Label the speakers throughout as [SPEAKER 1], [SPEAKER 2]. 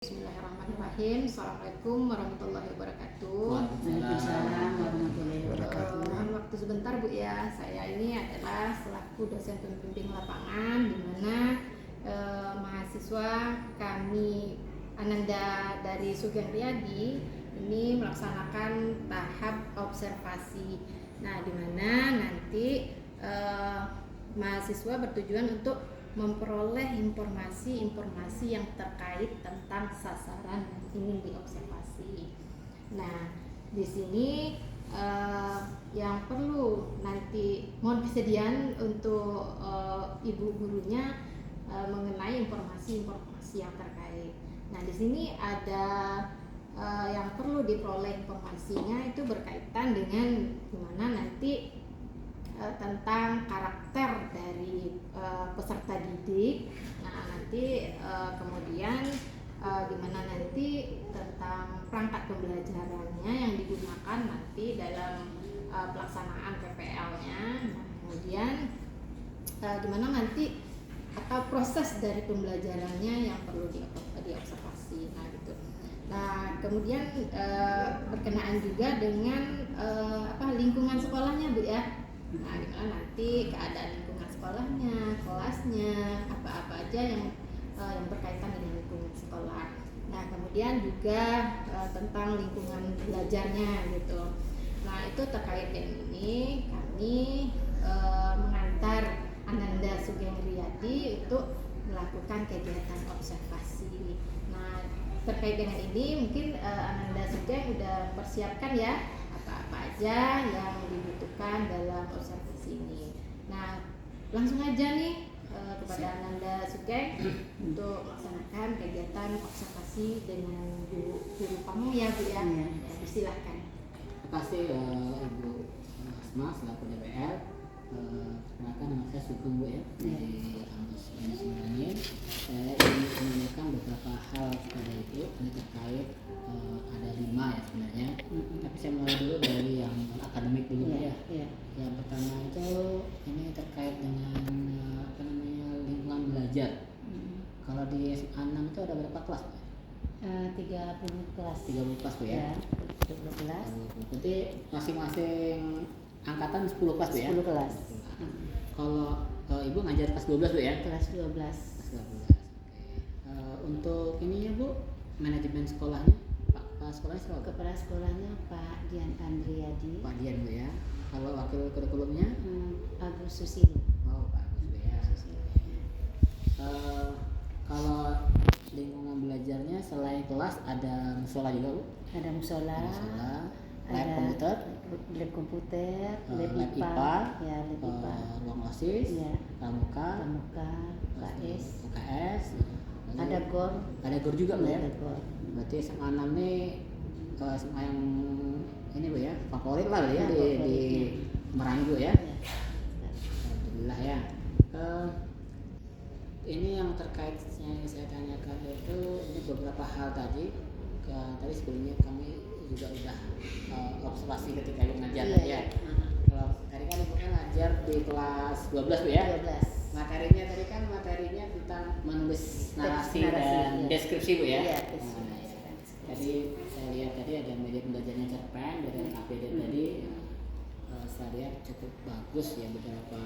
[SPEAKER 1] Bismillahirrahmanirrahim. Assalamualaikum warahmatullahi wabarakatuh.
[SPEAKER 2] Waalaikumsalam warahmatullahi wabarakatuh.
[SPEAKER 1] Mohon waktu sebentar Bu ya. Saya ini adalah selaku dosen pembimbing lapangan di mana mahasiswa kami Ananda dari Sugeng Riyadi ini melaksanakan tahap observasi. Nah, di mana nanti mahasiswa bertujuan untuk memperoleh informasi-informasi yang terkait tentang sasaran yang ingin diobservasi. Nah, di sini yang perlu nanti mohon kesediaan untuk ibu gurunya mengenai informasi-informasi yang terkait. Nah, di sini ada yang perlu diperoleh informasinya itu berkaitan dengan gimana nanti tentang karakter dari peserta didik. Nah, nanti kemudian gimana nanti tentang perangkat pembelajarannya yang digunakan nanti dalam pelaksanaan PPL-nya. Nah, kemudian gimana nanti atau proses dari pembelajarannya yang perlu diobservasi. Nah, gitu. Nah, kemudian berkenaan juga dengan lingkungan sekolahnya Bu ya. Nah, dimana nanti keadaan lingkungan sekolahnya, kelasnya, apa-apa aja yang berkaitan dengan lingkungan sekolah. Nah, kemudian juga tentang lingkungan belajarnya gitu. Nah, itu terkait dengan ini kami mengantar Ananda Sugeng Riyadi untuk melakukan kegiatan observasi. Nah, terkait dengan ini mungkin Ananda Sugeng udah persiapkan ya apa aja yang dibutuhkan dalam observasi ini. Nah, langsung aja nih kepada Ananda Sugeng untuk melaksanakan kegiatan observasi dengan guru kamu ya Bu ya. Ya, silakan.
[SPEAKER 2] Terima kasih Ibu Asma selaku DPR. Perkenalkan nama saya Sugeng Bu ya dari kampus Unif. Saya ingin menanyakan beberapa hal kepada Ibu ini terkait ada 5 ya sebenarnya. Tapi saya mulai dulu dari yang akademik dulu ya. Yang pertama itu ini terkait dengan lingkungan belajar. Kalau di SMA 6 itu ada berapa kelas?
[SPEAKER 3] 30 kelas.
[SPEAKER 2] 30 kelas Bu ya.
[SPEAKER 3] 30 kelas.
[SPEAKER 2] Berarti masing-masing angkatan 10 kelas Bu ya.
[SPEAKER 3] 10 kelas.
[SPEAKER 2] Kalau Ibu ngajar kelas 12 Bu ya?
[SPEAKER 3] Kelas 12.
[SPEAKER 2] Kelas 12. Untuk ininya Bu, manajemen sekolahnya Pak sekolahnya siapa?
[SPEAKER 3] Kepala sekolahnya Pak Dian Andriadi.
[SPEAKER 2] Pak Dian Bu ya. Kalau wakil kurikulumnya?
[SPEAKER 3] Agus Susilo.
[SPEAKER 2] Oh, Pak Agus Bu ya. Kalau lingkungan belajarnya selain kelas ada musola juga Bu?
[SPEAKER 3] Ada musola.
[SPEAKER 2] Lab komputer,
[SPEAKER 3] lab komputer,
[SPEAKER 2] lab IPA,
[SPEAKER 3] ya, lab IPA.
[SPEAKER 2] Ruang OSIS,
[SPEAKER 3] ya,
[SPEAKER 2] pramuka, UKS,
[SPEAKER 3] ada GOR.
[SPEAKER 2] Ada GOR juga Bu ya.
[SPEAKER 3] Ada GOR.
[SPEAKER 2] Berarti SMA 6 nih SMA yang ini Bu ya, favorit lah ya, di Merangi Bu ya. Alhamdulillah ya. Ini yang terkait yang saya tanyakan itu ini beberapa hal tadi. Tadi sebelumnya kami juga udah observasi ketika Ibu ngajar ya. Kalau tadi kan Ibu ngajar di kelas 12 Bu ya.
[SPEAKER 3] 12.
[SPEAKER 2] Materinya tentang menulis narasi dan deskripsi Bu ya. Tadi saya lihat tadi ada media belajarnya cerpen dari APD tadi. Saya lihat cukup bagus ya beberapa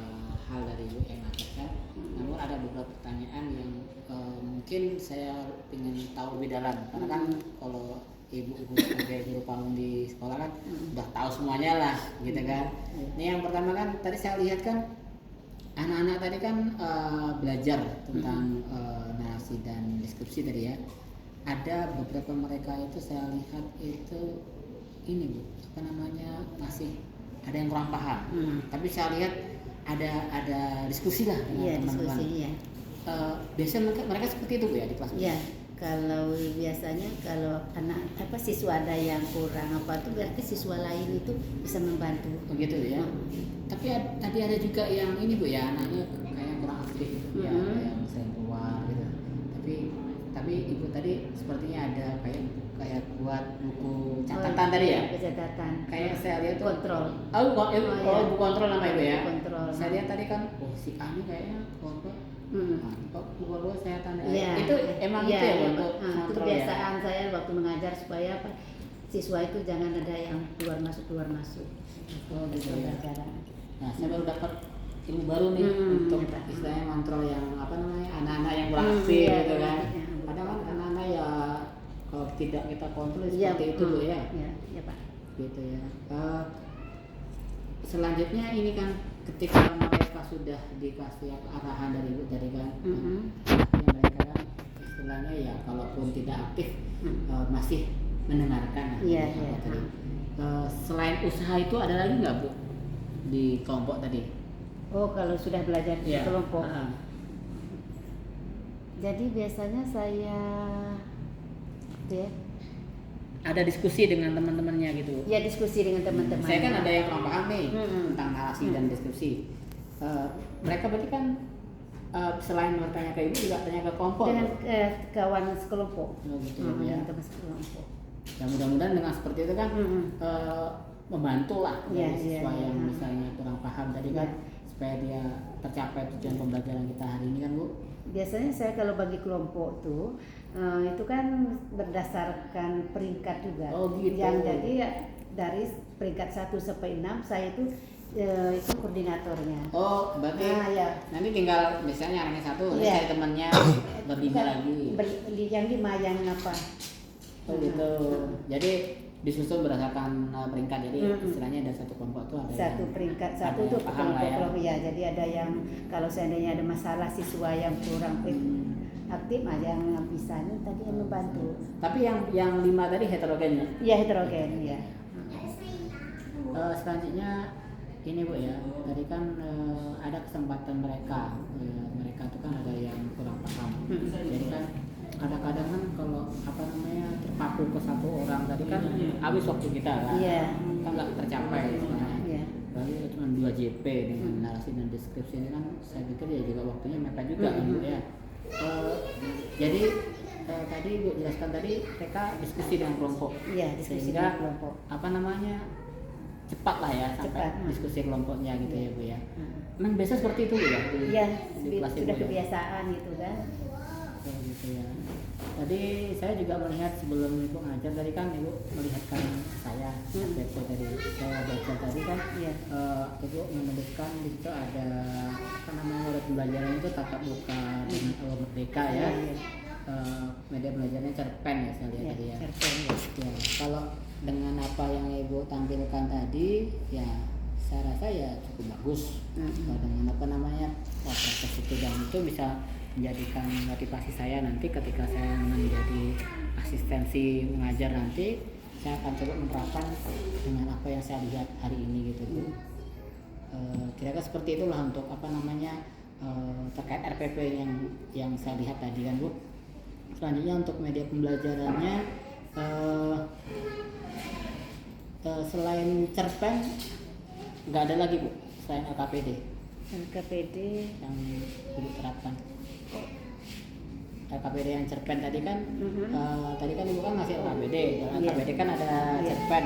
[SPEAKER 2] hal dari Ibu yang ngajarkan. Namun ada beberapa pertanyaan yang mungkin saya ingin tahu lebih dalam karena kan kalau ibu-ibu sebagai guru pamung di sekolah kan udah tahu semuanya lah gitu kan. Ini yang pertama kan tadi saya lihat kan anak-anak tadi kan belajar tentang narasi dan deskripsi tadi ya. Ada beberapa mereka itu saya lihat itu ini Bu, masih ada yang kurang paham. Tapi saya lihat ada diskusi lah dengan teman-teman.
[SPEAKER 3] Diskusi, ya.
[SPEAKER 2] Biasanya mereka seperti itu Bu ya di kelas.
[SPEAKER 3] Ya, kalau biasanya kalau siswa ada yang kurang tuh berarti siswa lain itu bisa membantu.
[SPEAKER 2] Begitu ya. Tapi tadi ada juga yang ini Bu ya, anaknya kayak kurang aktif gitu ya, yang sering keluar gitu. Tapi Ibu tadi sepertinya ada kayak buat buku catatan tadi ya.
[SPEAKER 3] Catatan.
[SPEAKER 2] Kayak saya lihat tuh
[SPEAKER 3] kontrol.
[SPEAKER 2] Buku kontrol nama Ibu ya.
[SPEAKER 3] Kontrol.
[SPEAKER 2] Saya lihat tadi kan si A ini kayaknya Kok pukul 2 saya tanda.
[SPEAKER 3] Ya.
[SPEAKER 2] Itu emang itu ya untuk
[SPEAKER 3] itu
[SPEAKER 2] kontrol
[SPEAKER 3] kebiasaan saya waktu mengajar supaya apa, siswa itu jangan ada yang keluar masuk.
[SPEAKER 2] Oh gitu ya.
[SPEAKER 3] Pembelajaran.
[SPEAKER 2] Nah saya baru dapat ilmu baru nih untuk istilahnya kontrol yang apa namanya anak-anak yang beraktif gitu kan. Kadang kan anak-anak ya kalau tidak kita kontrol seperti itu Bu ya.
[SPEAKER 3] Iya Pak.
[SPEAKER 2] Gitu ya. Selanjutnya ini kan ketika mereka sudah dikasih arahan dari ibu tadi kan, yang mereka kan istilahnya ya kalaupun tidak aktif masih mendengarkan.
[SPEAKER 3] Iya.
[SPEAKER 2] Tadi. Selain usaha itu ada lagi nggak Bu di kelompok tadi?
[SPEAKER 3] Oh kalau sudah belajar di kelompok. Jadi biasanya saya
[SPEAKER 2] ada diskusi dengan teman-temannya gitu.
[SPEAKER 3] Ya diskusi dengan teman-teman.
[SPEAKER 2] Saya kan ada yang kurang paham nih tentang narasi dan diskusi. Mereka berarti kan selain bertanya ke ibu juga tanya ke kelompok.
[SPEAKER 3] Dengan kawan sekelompok.
[SPEAKER 2] Oh, gitu ya.
[SPEAKER 3] Teman sekelompok.
[SPEAKER 2] Ya mudah-mudahan dengan seperti itu kan membantu lah dari siswa yang
[SPEAKER 3] iya.
[SPEAKER 2] misalnya kurang paham tadi kan supaya dia tercapai tujuan pembelajaran kita hari ini kan Bu.
[SPEAKER 3] Biasanya saya kalau bagi kelompok tuh itu kan berdasarkan peringkat juga.
[SPEAKER 2] Oh gitu.
[SPEAKER 3] Yang jadi dari peringkat 1 sampai 6 saya itu koordinatornya.
[SPEAKER 2] Oh berarti nanti tinggal misalnya anaknya 1, saya temannya berlima lagi.
[SPEAKER 3] Yang 5 yang apa?
[SPEAKER 2] Oh gitu. Jadi disusun berdasarkan peringkat. Jadi istilahnya ada satu kelompok tuh ada
[SPEAKER 3] satu peringkat satu tuh kelompok ya. Jadi ada yang kalau seandainya ada masalah siswa yang kurang aktif aja yang bisa tadi yang membantu.
[SPEAKER 2] Tapi yang 5 tadi heterogen ya?
[SPEAKER 3] Iya heterogen ya.
[SPEAKER 2] Selanjutnya ini Bu ya, tadi kan ada kesempatan mereka tuh kan ada yang kurang paham. Jadi kan kadang-kadang kan kalau apa namanya terpaku ke satu orang tadi kan habis waktu kita kan, kan nggak tercapai sebenarnya. Lalu cuma 2 JP dengan narasi dan deskripsi ini kan saya pikir ya juga waktunya mereka juga kan Bu ya. Jadi tadi Bu jelaskan tadi mereka diskusi dengan kelompok.
[SPEAKER 3] Iya, diskusi
[SPEAKER 2] dengan
[SPEAKER 3] kelompok.
[SPEAKER 2] Apa namanya cepat lah ya sampai diskusi kelompoknya gitu ya Bu ya. Memang biasa seperti itu Bu ya?
[SPEAKER 3] Iya, sudah kebiasaan gitu kan.
[SPEAKER 2] Gitu ya. Tadi saya juga melihat sebelum Ibu ngajar tadi kan Ibu melihatkan saya tadi saya baca tadi kan Ibu menuliskan di situ ada apa namanya media pembelajaran itu tatap muka dengan awal merdeka ya. Media belajarnya cerpen ya saya lihat tadi ya.
[SPEAKER 3] Cerpen
[SPEAKER 2] ya. Kalau dengan apa yang Ibu tampilkan tadi ya saya rasa ya cukup bagus. Dengan apa namanya proses itu dan itu bisa menjadikan motivasi saya nanti ketika saya menjadi asistensi mengajar nanti saya akan coba menerapkan dengan apa yang saya lihat hari ini gitu Bu. Kira-kira seperti itulah untuk apa namanya terkait RPP yang saya lihat tadi kan Bu. Selanjutnya untuk media pembelajarannya selain cerpen nggak ada lagi Bu selain LKPD.
[SPEAKER 3] LKPD
[SPEAKER 2] yang Ibu terapkan. LKPD yang cerpen tadi kan tadi kan Ibu kan ngasih LKPD. LKPD kan ada cerpen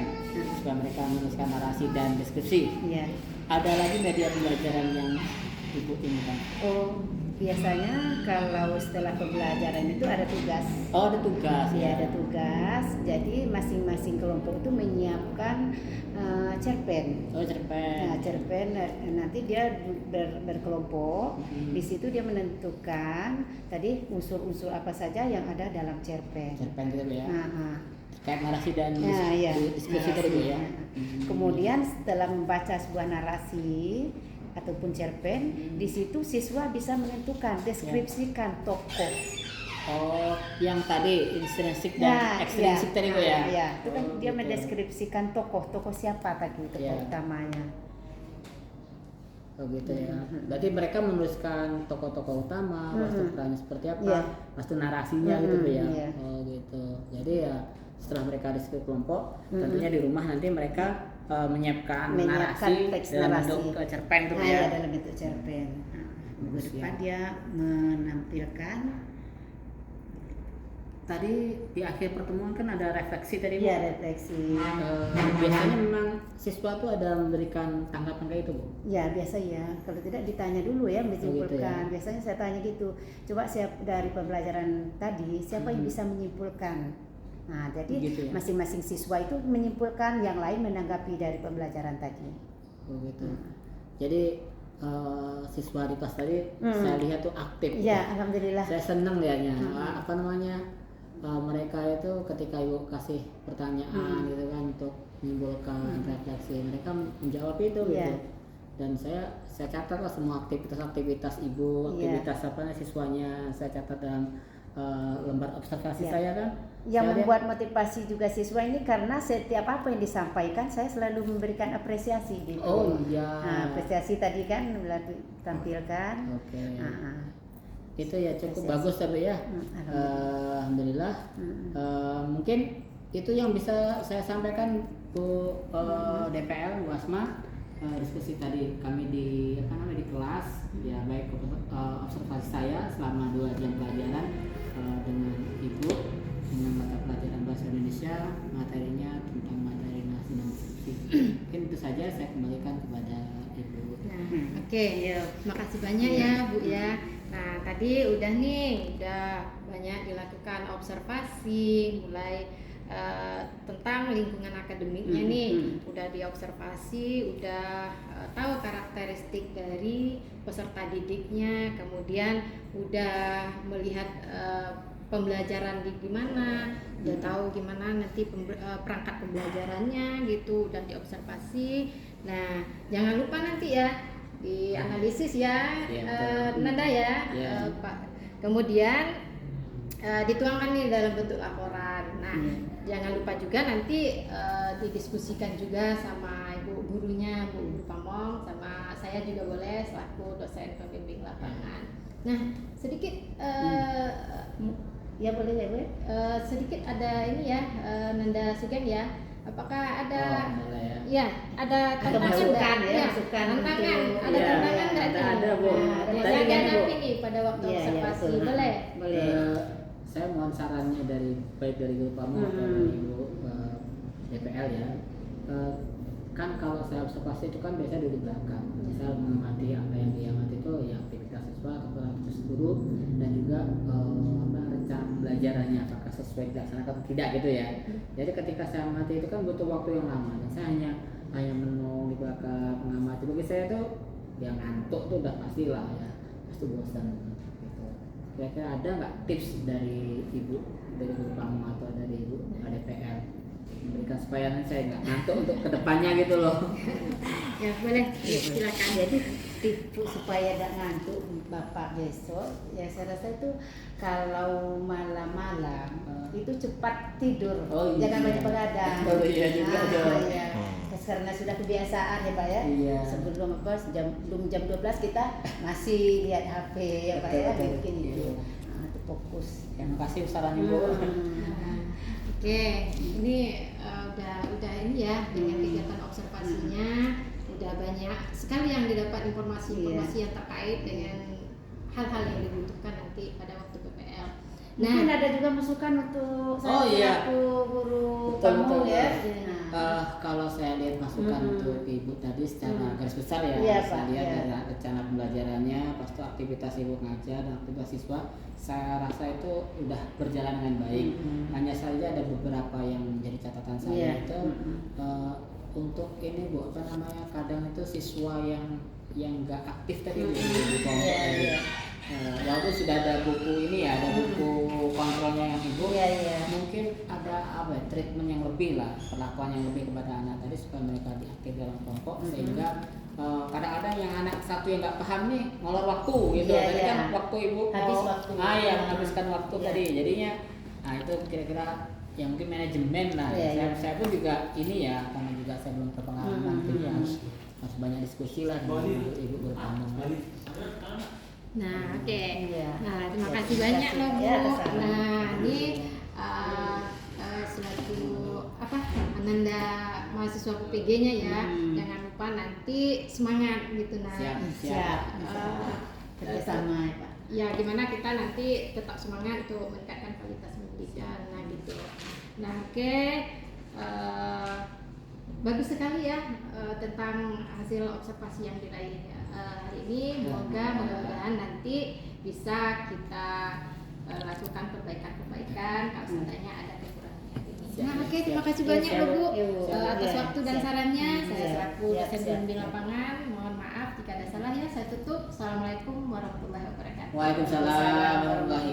[SPEAKER 2] supaya mereka menuliskan narasi dan deskripsi. Ada lagi media pembelajaran yang Ibu inginkan?
[SPEAKER 3] Oh, biasanya kalau setelah pembelajaran itu ada tugas.
[SPEAKER 2] Oh, ada tugas.
[SPEAKER 3] Ya, ada tugas. Jadi masing-masing kelompok itu menyiapkan cerpen.
[SPEAKER 2] Oh, cerpen.
[SPEAKER 3] Nah, cerpen nanti dia berkelompok. Di situ dia menentukan tadi unsur-unsur apa saja yang ada dalam cerpen.
[SPEAKER 2] Cerpen gitu ya. Kayak narasi dan diskusi tadi Bu ya.
[SPEAKER 3] Kemudian setelah membaca sebuah narasi ataupun cerpen, di situ siswa bisa menentukan deskripsikan tokoh.
[SPEAKER 2] Oh, yang tadi intrinsik dan ekstrinsik tadi Bu ya.
[SPEAKER 3] Iya, itu kan dia mendeskripsikan tokoh siapa tadi tokoh utamanya.
[SPEAKER 2] Oh gitu ya. Berarti mereka menuliskan tokoh-tokoh utama, waktu perannya seperti apa, waktu narasinya gitu Bu ya. Oh gitu. Jadi ya setelah mereka diskusi kelompok, tentunya di rumah nanti mereka menyiapkan narasi dalam bentuk cerpen tuh ya.
[SPEAKER 3] Dalam bentuk cerpen. Minggu depan dia menampilkan
[SPEAKER 2] tadi di akhir pertemuan kan ada refleksi tadi Bu.
[SPEAKER 3] Iya, refleksi.
[SPEAKER 2] Biasanya memang siswa tuh ada memberikan tanggapan kayak itu Bu?
[SPEAKER 3] Ya biasa ya, kalau tidak ditanya dulu ya menyimpulkan.
[SPEAKER 2] gitu ya.
[SPEAKER 3] Biasanya saya tanya gitu, coba dari pembelajaran tadi siapa yang bisa menyimpulkan. Nah jadi
[SPEAKER 2] Gitu ya.
[SPEAKER 3] masing-masing siswa itu menyimpulkan, yang lain menanggapi dari pembelajaran tadi.
[SPEAKER 2] Oh gitu. Jadi siswa di kelas tadi saya lihat tuh aktif.
[SPEAKER 3] Iya, alhamdulillah.
[SPEAKER 2] Saya seneng lihatnya. Apa namanya? Mereka itu ketika Ibu kasih pertanyaan gitu kan untuk menimbulkan refleksi, mereka menjawab itu gitu.
[SPEAKER 3] Iya.
[SPEAKER 2] Dan saya catat lah semua aktivitas Ibu, aktivitas apa siswanya saya catat dalam lembar observasi saya kan.
[SPEAKER 3] Yang
[SPEAKER 2] Saya
[SPEAKER 3] membuat motivasi juga siswa ini karena setiap apa yang disampaikan saya selalu memberikan apresiasi gitu.
[SPEAKER 2] Oh iya.
[SPEAKER 3] Nah, apresiasi tadi kan tampilkan.
[SPEAKER 2] Oke.
[SPEAKER 3] Itu
[SPEAKER 2] ya cukup bagus tapi ya. Alhamdulillah. Mungkin itu yang bisa saya sampaikan Bu DPL Bu Asma. Diskusi tadi kami di kelas ya, baik observasi saya selama 2 jam pelajaran dengan Ibu dengan mata pelajaran bahasa Indonesia, materinya tentang materi nasi dan skripsi. Mungkin itu saja, saya kembalikan kepada Ibu.
[SPEAKER 1] Oke, makasih banyak ya Bu ya. Nah tadi udah banyak dilakukan observasi mulai tentang lingkungan akademiknya nih, udah diobservasi, udah tahu karakteristik dari peserta didiknya, kemudian udah melihat pembelajaran di gimana, udah tahu gimana nanti perangkat pembelajarannya gitu, udah diobservasi. Nah jangan lupa nanti ya dianalisis ya, Nanda ya, Pak. Kemudian dituangkan nih dalam bentuk laporan. Nah, jangan lupa juga nanti didiskusikan juga sama ibu gurunya, Bu Guru Pamong, sama saya juga boleh selaku dosen pembimbing lapangan. Nah, sedikit
[SPEAKER 3] ya boleh.
[SPEAKER 1] sedikit ada ini ya, Nanda Sugeng ya. Apakah ada ada tantangan
[SPEAKER 3] masukan
[SPEAKER 1] nggak? Tantangan, ada tantangan nggak?
[SPEAKER 2] Ada Bu.
[SPEAKER 1] Saya hadapi nih pada waktu observasi, boleh?
[SPEAKER 2] Saya mohon sarannya baik dari Guru Pamong atau dari Ibu DPL ya. Kan kalau saya observasi itu kan biasa duduk belakang. Saya mengamati apa yang diamati itu ya aktivitas siswa ataupun aktivitas guru dan juga rencana pembelajarannya apakah sesuai dilaksanakan atau tidak gitu ya. Jadi ketika saya amati itu kan butuh waktu yang lama dan saya hanya menung di belakang mengamati. Bagi saya tuh yang ngantuk tuh udah pastilah ya, pasti bosan gitu. Kira-kira ada nggak tips dari Ibu, dari Guru Pamong atau dari Ibu DPL memberikan supaya saya nggak ngantuk untuk kedepannya gitu loh?
[SPEAKER 1] Ya boleh, silakan.
[SPEAKER 3] Jadi tips supaya tidak ngantuk Bapak besok, ya saya rasa itu kalau malam-malam itu cepat tidur, jangan banyak begadang.
[SPEAKER 2] Oh iya juga.
[SPEAKER 3] Iya. Karena sudah kebiasaan ya Pak ya.
[SPEAKER 2] Iya.
[SPEAKER 3] Sebelum jam 12 kita masih lihat HP ya Pak ya, bikin itu. Nah, itu fokus.
[SPEAKER 2] Terima kasih sarannya Bu.
[SPEAKER 1] Oke, ini udah ini ya dengan kegiatan observasinya udah banyak sekali yang didapat informasi-informasi yang terkait dengan hal-hal yang dibutuhkan nanti pada waktu PPL.
[SPEAKER 3] Mungkin ada juga masukan untuk saya selaku guru Pamong ya.
[SPEAKER 2] Kalau saya lihat masukan untuk Ibu tadi secara garis besar ya, saya lihat dari rencana pembelajarannya, pasti aktivitas Ibu ngajar dan aktivitas siswa, saya rasa itu udah berjalan dengan baik. Hanya saja ada beberapa yang menjadi catatan saya itu untuk ini Bu, kadang itu siswa yang nggak aktif tadi Bu, walaupun sudah ada buku ini ya, ada buku kontrolnya yang Ibu, mungkin ada treatment yang lebih lah, perlakuan yang lebih kepada anak tadi supaya mereka diaktif dalam kelompok, sehingga kadang-kadang yang anak satu yang nggak paham nih ngolor waktu gitu, tadi kan waktu Ibu
[SPEAKER 3] habis waktu,
[SPEAKER 2] menghabiskan waktu tadi, jadinya itu kira-kira yang mungkin manajemen lah. Saya pun juga ini ya, karena juga saya belum berpengalaman, jadi harus banyak diskusi lah dengan Ibu Guru Pamong.
[SPEAKER 1] Nah, oke. Nah, terima kasih banyak loh Bu. Nah, ini selaku Ananda mahasiswa PPG-nya ya. Jangan lupa nanti semangat gitu. Nah,
[SPEAKER 2] siap.
[SPEAKER 3] Kerjasama ya Pak.
[SPEAKER 1] ya gimana kita nanti tetap semangat untuk meningkatkan kualitas pendidikan. Nah gitu. Nah oke. Bagus sekali ya tentang hasil observasi yang diraih hari ini. Mudah-mudahan nanti bisa kita lakukan perbaikan-perbaikan kalau seandainya ada kekurangan ini. Nah, oke, terima kasih banyak loh Bu atas waktu dan sarannya. Saya selaku dosen bimbing lapangan, mohon maaf jika ada salah ya. Saya tutup. Assalamualaikum warahmatullahi wabarakatuh.
[SPEAKER 2] Waalaikumsalam warahmatullahi